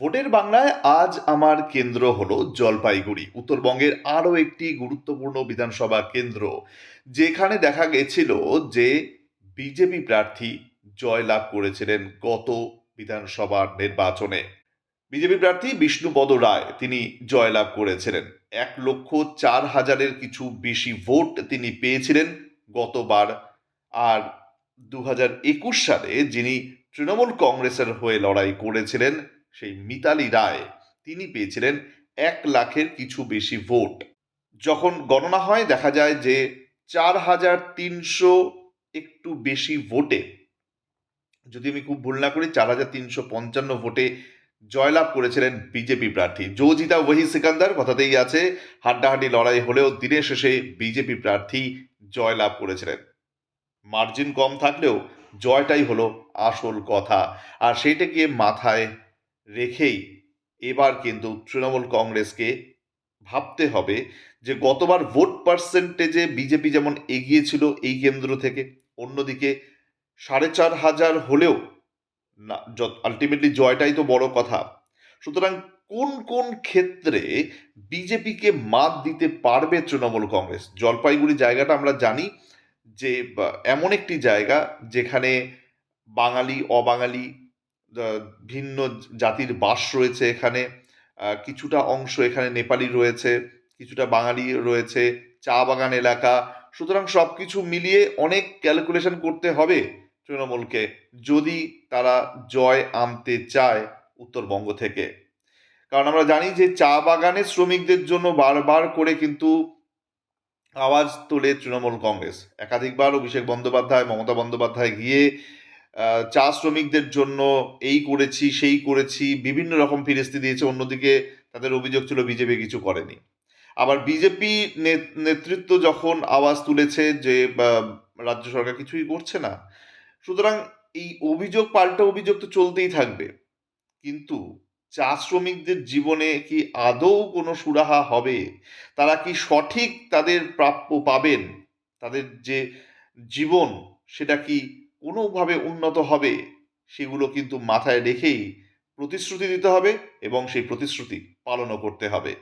ভোটের বাংলায় আজ আমার কেন্দ্র হলো জলপাইগুড়ি, উত্তরবঙ্গের আরও একটি গুরুত্বপূর্ণ বিধানসভা কেন্দ্র, যেখানে দেখা গেছিল যে বিজেপি প্রার্থী জয়লাভ করেছিলেন গত বিধানসভা নির্বাচনে। বিজেপি প্রার্থী বিষ্ণুপদ রায় তিনি জয়লাভ করেছিলেন। 1,04,000-এর কিছু বেশি ভোট তিনি পেয়েছিলেন গতবার। আর 2021 সালে যিনি তৃণমূল কংগ্রেসের হয়ে লড়াই করেছিলেন, সেই মিতালি রায়, তিনি পেয়েছিলেন 1,00,000-এর কিছু বেশি ভোট। যখন গণনা হয় দেখা যায় যে 4,300 একটু বেশি ভোটে, যদি আমি খুব ভুল না করি 4,355 ভোটে জয়লাভ করেছিলেন বিজেপি প্রার্থী। জো জিতা ওহি সিকান্দার কথাতেই আছে, হাড্ডাহাড্ডি লড়াই হলেও দিনের শেষে বিজেপি প্রার্থী জয়লাভ করেছিলেন। মার্জিন কম থাকলেও জয়টাই হলো আসল কথা। আর সেইটাকে মাথায় রেখেই এবার কিন্তু তৃণমূল কংগ্রেসকে ভাবতে হবে যে গতবার ভোট পার্সেন্টেজে বিজেপি যেমন এগিয়েছিল এই কেন্দ্র থেকে, অন্যদিকে 4,500 হলেও না, আলটিমেটলি জয়টাই তো বড় কথা। সুতরাং কোন কোন ক্ষেত্রে বিজেপিকে মাত দিতে পারবে তৃণমূল কংগ্রেস? জলপাইগুড়ি জায়গাটা আমরা জানি যে এমন একটি জায়গা যেখানে বাঙালি অবাঙালি আহ, ভিন্ন জাতির বাস রয়েছে এখানে। কিছুটা অংশ এখানে নেপালি রয়েছে, কিছুটা বাঙালি রয়েছে, চা বাগান এলাকা। সুতরাং সবকিছু মিলিয়ে অনেক ক্যালকুলেশন করতে হবে তৃণমূলকে, যদি তারা জয় আনতে চায় উত্তরবঙ্গ থেকে। কারণ আমরা জানি যে চা বাগানের শ্রমিকদের জন্য বারবার করে কিন্তু আওয়াজ তোলে তৃণমূল কংগ্রেস। একাধিকবার অভিষেক বন্দ্যোপাধ্যায়, মমতা বন্দ্যোপাধ্যায় গিয়ে চা শ্রমিকদের জন্য এই করেছি সেই করেছি বিভিন্ন রকম ফিরিস্তি দিয়েছে। অন্যদিকে তাদের অভিযোগ ছিল বিজেপি কিছু করেনি। আবার বিজেপি নেতৃত্ব যখন আওয়াজ তুলেছে যে রাজ্য সরকার কিছুই করছে না। সুতরাং এই অভিযোগ পাল্টা অভিযোগ তো চলতেই থাকবে। কিন্তু চা শ্রমিকদের জীবনে কি আদৌ কোনো সুরাহা হবে? তারা কি সঠিক তাদের প্রাপ্য পাবেন? তাদের যে জীবন, সেটা কি কোনোভাবে উন্নত হবে? সেগুলো কিন্তু মাথায় রেখেই প্রতিশ্রুতি দিতে হবে এবং সেই প্রতিশ্রুতি পালনও করতে হবে।